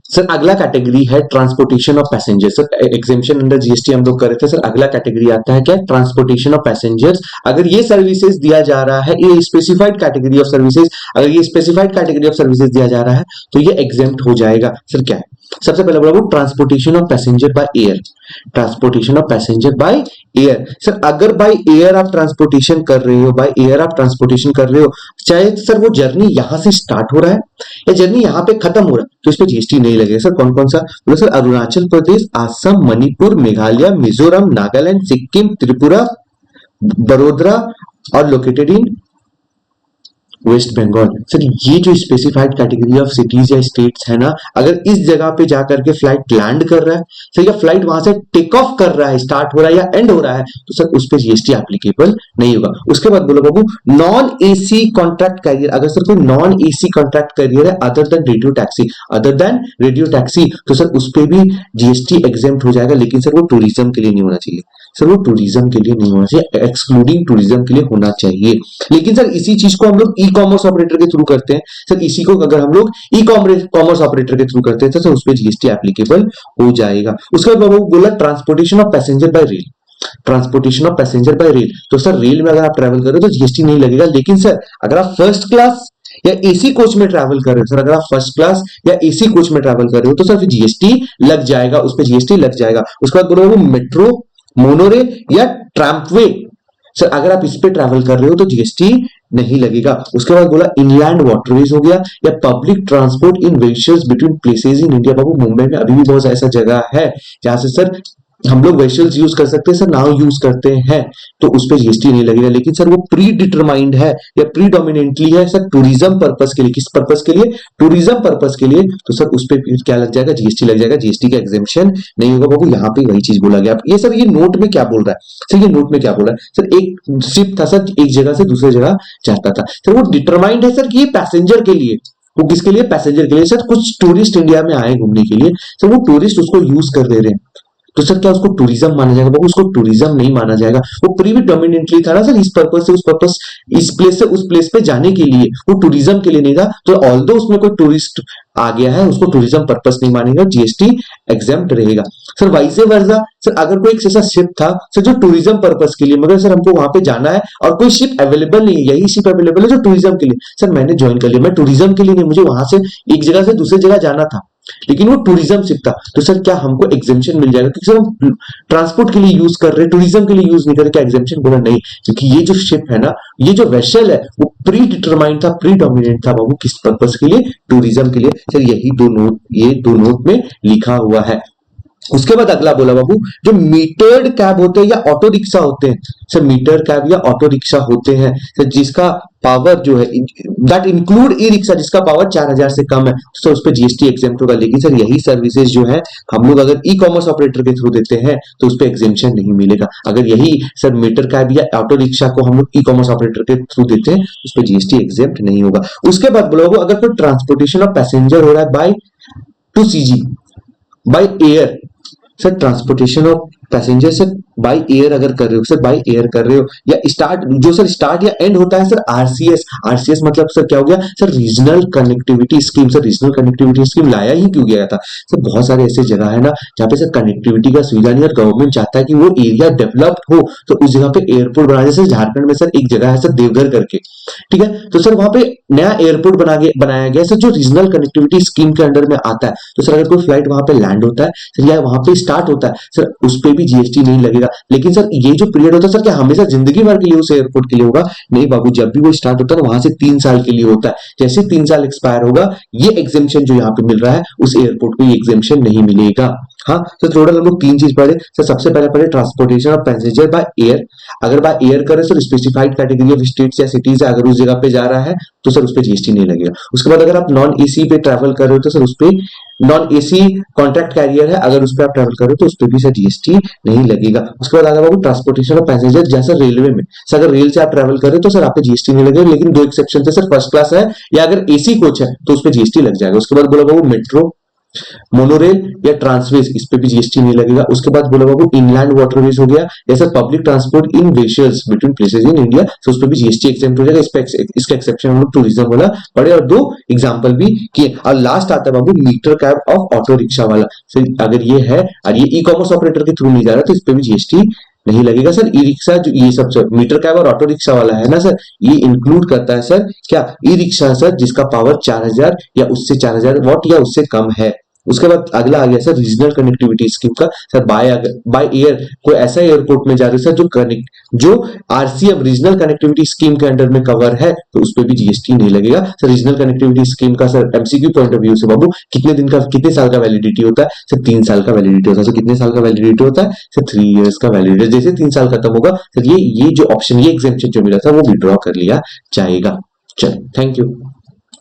Sir अगला category है transportation of passengers. Sir exemption under GST हम लोग कर रहे थे, सर अगला कैटेगरी आता है क्या, ट्रांसपोर्टेशन ऑफ पैसेंजर्स। अगर ये सर्विसेज दिया जा रहा है, ये स्पेसिफाइड कैटेगरी ऑफ सर्विसेज, अगर ये स्पेसिफाइड कैटेगरी ऑफ सर्विसेज दिया जा रहा है तो ये एग्जेम्प्ट हो जाएगा। सर क्या है, सबसे पहले बोला वो transportation of passenger by air, transportation of passenger by air. Sir अगर बाय एयर आप ट्रांसपोर्टेशन कर रहे हो, बाय एयर आप ट्रांसपोर्टेशन कर रहे हो, चाहे सर वो जर्नी यहां से स्टार्ट हो रहा है या जर्नी यहाँ पे खत्म हो रहा है, तो इस पे जीएसटी नहीं लगेगा। सर कौन कौन सा, बोलो सर अरुणाचल प्रदेश, आसम, मणिपुर, मेघालय, मिजोरम, नागालैंड, सिक्किम, त्रिपुरा, बड़ोदरा और located in West Bengal. Sir ये जो स्पेसिफाइड कैटेगरी ऑफ सिटीज या स्टेट्स है ना, अगर इस जगह पे जाकर के फ्लाइट लैंड कर रहा है सर, या फ्लाइट वहां से टेक ऑफ कर रहा है, स्टार्ट हो रहा है या एंड हो रहा है, तो सर उस पर जीएसटी एप्लीकेबल नहीं होगा। उसके बाद बोलो बाबू नॉन एसी कॉन्ट्रैक्ट कैरियर, अगर सर कोई नॉन एसी कॉन्ट्रैक्ट कैरियर है other than radio taxi, other than radio taxi, तो सर उस पर भी जीएसटी एग्जेम्प्ट हो जाएगा, लेकिन सर वो टूरिज्म के लिए नहीं होना चाहिए। सर वो टूरिज्म के लिए नहीं होना चाहिए, एक्सक्लूडिंग टूरिज्म के लिए होना चाहिए। लेकिन सर इसी चीज को हम लोग ई कॉमर्स ऑपरेटर के थ्रू करते हैं, सर इसी को अगर हम लोग ई कॉमर्स ऑपरेटर के थ्रू करते हैं तो सर उस पर जीएसटी एप्लीकेबल हो जाएगा। उसके बाद बाबू बोला transportation of passenger bye rail, transportation of passenger bye rail, तो सर रेल में अगर आप ट्रेवल कर रहे हो तो जीएसटी नहीं लगेगा। लेकिन सर अगर आप फर्स्ट क्लास या एसी कोच में ट्रैवल कर रहे हो, सर अगर आप फर्स्ट क्लास या एसी कोच में ट्रैवल कर रहे हो तो सर फिर जीएसटी लग जाएगा, उस पर जीएसटी लग जाएगा। उसके बाद बोलो मेट्रो, मोनोरेल या ट्रैम्पवे, सर अगर आप इस पे ट्रैवल कर रहे हो तो जीएसटी नहीं लगेगा। उसके बाद बोला इनलैंड वाटरवेज हो गया या public transport in vehicles between places in India. बाबू मुंबई में अभी भी बहुत ऐसा जगह है जहां से सर हम लोग व्हीकल्स यूज कर सकते हैं, सर नाउ यूज करते हैं, तो उस पर जीएसटी नहीं लगेगा। लेकिन सर वो प्री डिटरमाइंड है या प्रीडोमिनेंटली है सर टूरिज्म पर्पस के लिए, किस पर्पस के लिए, टूरिज्म पर्पस के लिए, तो सर उस पर क्या लग जाएगा, जीएसटी लग जाएगा, जीएसटी का एग्जेम्पशन नहीं होगा। बाबू यहाँ पे वही चीज बोला गया। ये सर ये नोट में क्या बोल रहा है, सर ये नोट में क्या बोल रहा है, सर एक शिप था सर, एक जगह से दूसरी जगह जाता था, सर वो डिटरमाइंड है सर कि ये पैसेंजर के लिए, वो किसके लिए, पैसेंजर के लिए। सर कुछ टूरिस्ट इंडिया में आए घूमने के लिए, सर वो टूरिस्ट उसको यूज कर दे रहे हैं, तो सर क्या उसको टूरिज्म माना जाएगा, बाबू उसको टूरिज्म नहीं माना जाएगा। वो प्रीडोमिनेंटली था ना सर, इस पर्पस से उस पर्पस, इस प्लेस से उस प्लेस पे जाने के लिए, वो टूरिज्म के लिए नहीं था। तो ऑल्दो उसमें कोई टूरिस्ट आ गया है, उसको टूरिज्म पर्पस नहीं मानेगा, जीएसटी एग्जेम्प्ट रहेगा। सर वाइसे वर्सा, सर अगर कोई एक ऐसा शिप था सर जो टूरिज्म पर्पस के लिए, मगर सर हमको वहां पे जाना है और कोई शिप अवेलेबल नहीं है, यही शिप अवेलेबल है जो टूरिज्म के लिए, सर मैंने ज्वाइन कर लिया, मैं टूरिज्म के लिए नहीं, मुझे वहां से एक जगह से दूसरी जगह जाना था, लेकिन वो टूरिज्म शिप था, तो सर क्या हमको एग्जेम्पशन मिल जाएगा, क्योंकि सर हम ट्रांसपोर्ट के लिए यूज कर रहे हैं, टूरिज्म के लिए यूज नहीं कर रहे, क्या एग्जेम्पशन बोला नहीं, क्योंकि ये जो शिप है ना, ये जो वेसल है वो प्री डिटरमाइंड था, प्री डोमिनेंट था बाबू, किस पर्पस के लिए, टूरिज्म के लिए। सर यही दो नोट, ये दो नोट में लिखा हुआ है। उसके बाद अगला बोला बाबू जो मीटर्ड कैब होते हैं या ऑटो रिक्शा होते हैं, सर मीटर्ड कैब या ऑटो रिक्शा होते हैं सर जिसका पावर जो है दैट इंक्लूड ई रिक्शा, जिसका पावर 4000 से कम है, तो उस पर जीएसटी एग्जेम्प्ट होगा। लेकिन सर यही सर्विसेज जो है हम लोग अगर ई कॉमर्स ऑपरेटर के थ्रू देते हैं तो उस पर एग्जेम्पशन नहीं मिलेगा। अगर यही सर मीटर कैब या ऑटो रिक्शा को हम लोग ई कॉमर्स ऑपरेटर के थ्रू देते हैं उस पर जीएसटी एग्जेम्प्ट नहीं होगा। उसके बाद बोला अगर कोई ट्रांसपोर्टेशन ऑफ पैसेंजर हो रहा है by two CG, by air, sir transportation of passenger sir by air अगर कर रहे हो, सर बाय एयर कर रहे हो, या स्टार्ट जो सर स्टार्ट या एंड होता है सर आरसीएस, आरसीएस मतलब सर क्या हो गया, sir regional connectivity scheme. Sir regional connectivity scheme लाया ही क्यों गया था, सर बहुत सारे ऐसे जगह है ना जहाँ पे सर कनेक्टिविटी का सुविधा नहीं, और गवर्नमेंट चाहता है कि वो एरिया डेवलप्ड हो, तो उस जगह पे एयरपोर्ट बना, जैसे झारखंड में सर एक जगह है सर देवघर करके, ठीक है, तो सर वहां पे नया एयरपोर्ट बनाया गया सर जो रीजनल कनेक्टिविटी स्कीम के अंडर में आता है। तो सर अगर कोई फ्लाइट वहां पे लैंड होता है सर या वहां पे स्टार्ट होता है सर उस पे भी जीएसटी नहीं लगेगा। लेकिन सर ये जो पीरियड होता है सर क्या हमेशा जिंदगी भर के लिए उस एयरपोर्ट के लिए होगा, नहीं बाबू, जब भी वो स्टार्ट होता है ना वहां से 3 साल के लिए होता है, जैसे 3 साल एक्सपायर होगा ये एग्जेम्पशन जो यहाँ पे मिल रहा है उस एयरपोर्ट को ये एग्जेम्पशन नहीं मिलेगा। हाँ तो टोटल हम लोग 3 चीज पढ़े सर। सबसे पहले पढ़े transportation of passenger by air, अगर बाय एयर करें sir specified category of states या सिटीज है, अगर उस जगह पे जा रहा है तो सर उस पर जीएसटी नहीं लगेगा। उसके बाद अगर आप नॉन एसी पे ट्रैवल कर रहे हो तो सर उस पर नॉन एसी कॉन्ट्रैक्ट कैरियर है, अगर उस पर आप ट्रैवल कर रहे हो तो उस पर भी सर जीएसटी नहीं लगेगा। उसके बाद आगे बाबू ट्रांसपोर्टेशन ऑफ पैसेंजर, जैसा रेलवे में सर अगर रेल से आप ट्रैवल कर रहे हो तो सर आप पे जीएसटी नहीं लगेगा, लेकिन 2 एक्सेप्शन है सर, फर्स्ट क्लास है या अगर एसी कोच है तो उस पर जीएसटी लग जाएगा। उसके बाद बोला बाबू मेट्रो, मोनोरेल या ट्रांसवेज इस पे भी जीएसटी नहीं लगेगा। उसके बाद बोला बाबू इनलैंड वाटरवेज हो गया या sir public transport in vessels between places in India, तो उस पे भी जीएसटी एक्सेप्ट हो जाएगा। इसका एक्सेप्शन हम लोग टूरिज्म वाला पढ़े और दो एग्जांपल भी किए। और लास्ट आता है बाबू meter cab of auto rickshaw वाला। सर अगर ये है और ये ई कॉमर्स ऑपरेटर के थ्रू नहीं जा रहा तो इस पे भी जीएसटी नहीं लगेगा सर। ई रिक्शा जो ये सब सर मीटर कैब और ऑटो रिक्शा वाला है ना सर, ये इंक्लूड करता है सर क्या ई रिक्शा सर जिसका पावर 4000 या उससे 4000 वॉट या उससे कम है। उसके बाद अगला आ गया सर रीजनल कनेक्टिविटी स्कीम का। सर बाय एयर कोई ऐसा एयरपोर्ट में जा रहे हो सर जो आरसीएम रीजनल कनेक्टिविटी स्कीम के अंडर में कवर है तो उस पर भी जीएसटी नहीं लगेगा सर। रीजनल कनेक्टिविटी स्कीम का sir MCQ point of view से बाबू कितने साल का वैलिडिटी होता है सर? 3 साल का वैलिडिटी होता है। सर कितने साल का वैलिडिटी होता है सर? 3 इयर्स का वैलिडिटी। जैसे 3 साल खत्म होगा सर ये जो ऑप्शन ये एग्जेम्पशन जो मिला था वो विड्रॉ कर लिया जाएगा। चलो थैंक यू।